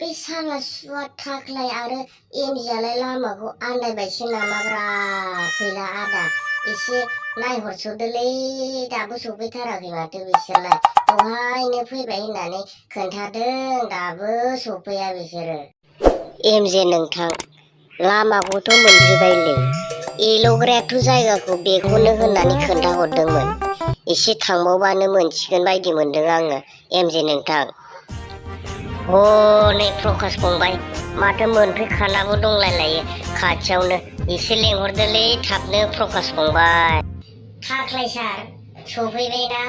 बे साला सुवा थाख्लाय आरो एमजियालाय लामाखौ आन्दायबायसो नामाब्रा फैला आदा एसे नायहरस'दोलै दाबो सफैथाराखै माथो बिसोरलाय दहायनो फैबाय होननानै खोन्थादों दाबो सफैया बिसोरो। एमजे नोंथां लामाखौथ' मोनफैबायलै एल'ग्रायाथ' जायगाखौ बेखौनो होननानै खोन्थाहरदोंमोन एसे थांबावबानो मोनसिगोन बायदि मोनदों आङो एमजे नोंथां। हनै प्रकाश फंबाय माथो मोनफैखानाबो दंलायलायो खाथियावनो एसे लेंहरदोलै थाबनो प्रकाश फंबाय। थाख्लाय सार सफैबाय ना?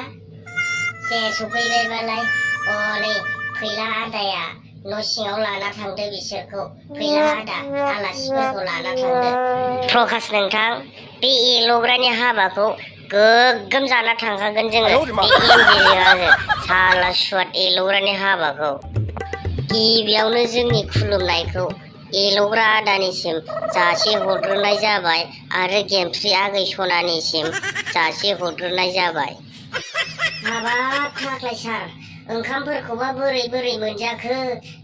जे सफैबायबालाय हनै फैला आदाया न' सिङाव लाना थांदो बिसोरखौ फैला आदा आलासिफोरखौ लाना थांदो। प्रकाश नोंथां बे एल'ग्रानि हाबाखौ गोग्गोम जाना थांखागोन जोङो बे एमजिजों साला सुवाद एल'ग्रानि हाबाखौ। गिबियावनो जोंनि खुलुमनायखौ एल'ग्रा आदानिसिम जासि हरग्रोनाय जाबाय आरो गेमस्रि आगै सनानिसिम जासि हरग्रोनाय जाबाय। हाबाब थाख्लाय सार ओंखामफोरखौबा बोरै मोनजाखो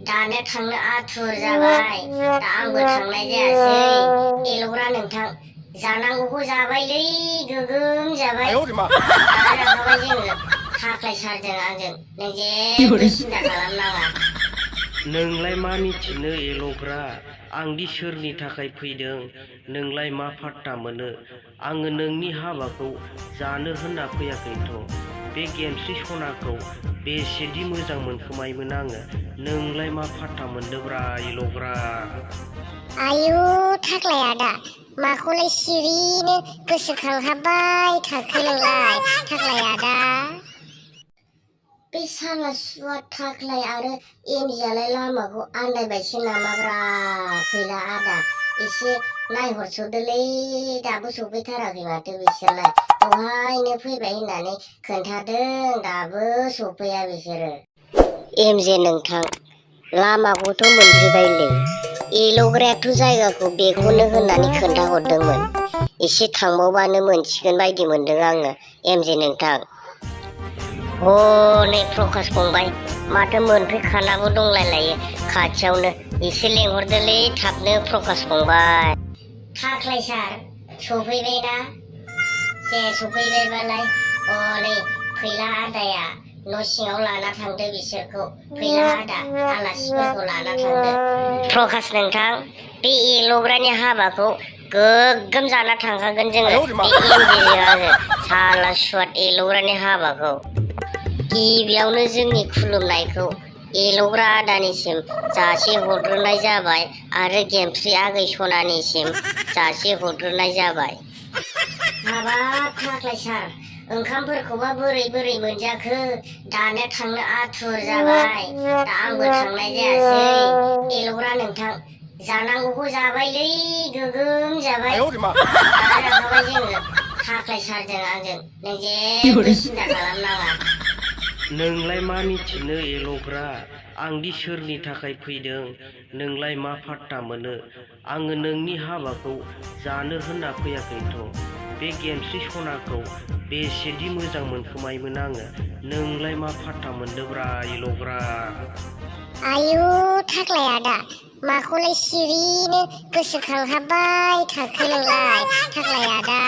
दानो थांनो आथुर जाबाय दा आंबो थांनाय जायासै। एल'ग्रा नोंथां जानांगौखौ जाबायलै गोगोम जाबाय जाखाबाय जोङो थाख्लाय सारजों आंजों नों जेबो सिन्था खालामनाङा। नोंलाय मा मिथिनो एल'ग्रा आंदि सोरनि थाखाय फैदों नोंलाय मा फात्ता मोनो। आङो नोंनि हाबाखौ जानो होनना फैयाखैथ' बे गेमस्रि सनाखौ बेसेदि मोजां मोनखोमायोमोन आङो नोंलाय मा फात्ता मोनदोब्रा एल'ग्रा। आयु थाख्लाय आदा माखौलाय सिरिनो गोसोखांहाबबाय थाखो नोंलाय थाख्लाय आदा। बे साला सुवा थाख्लाय आरो एमजियालाय लामाखौ आन्दायबायसो नामाब्रा फैला आदा एसे नायहरस'दोलै दाबो सफैथाराखै माथो बिसोरलाय दहायनो फैबाय होननानै खोन्थादों दाबो सफैया बिसोरो। एमजे नोंथां लामाखौथ' मोनफैबायलै एल'ग्रायाथ' जायगाखौ बेखौनो होननानै खोन्थाहरदोंमोन एसे थांबावबानो मोनसिगोन बायदि मोनदों आङो एमजे नोंथां। हनै प्रकाश फंबाय माथो मोनफैखानाबो दंलायलायो खाथियावनो एसे लेंहरदोलै थाबनो प्रकाश फंबाय। थाख्लाय सार सफैबाय ना? जे सफैबायबालाय हनै फैला आदाया न' सिङाव लाना थांदो बिसोरखौ फैला आदा आलासिफोरखौ लाना थांदो। प्रकाश नोंथां बे एल'ग्रानि हाबाखौ गोग्गोम जाना थांखागोन जोङो बे एमजिजों साला सुवाद एल'ग्रानि हाबाखौ। गिबियावनो जोंनि खुलुमनायखौ एल'ग्रा आदानिसिम जासि हरग्रोनाय जाबाय आरो गेमस्रि आगै सनानिसिम जासि हरग्रोनाय जाबाय। हाबाब थाख्लाय सार ओंखामफोरखौबा बोरै मोनजाखो दानो थांनो आथुर जाबाय दा आंबो थांनाय जायासै। एल'ग्रा नोंथां जानांगौखौ जाबायलै गोगोम जाबाय जाखाबाय जोङो थाख्लाय सारजों आंजों नों जेबो सिन्था खालामनाङा। नोंलाय मा मिथिनो एल'ग्रा आंदि सोरनि थाखाय फैदों नोंलाय मा फात्ता मोनो। आङो नोंनि हाबाखौ जानो होनना फैयाखैथ' बे गेमस्रि सनाखौ बेसेदि मोजां मोनखोमायोमोन आङो नोंलाय मा फात्ता मोनदोब्रा एल'ग्रा। आयु थाख्लाय आदा माखौलाय सिरिनो गोसोखांहाबबाय थाखो नोंलाय थाख्लाय आदा।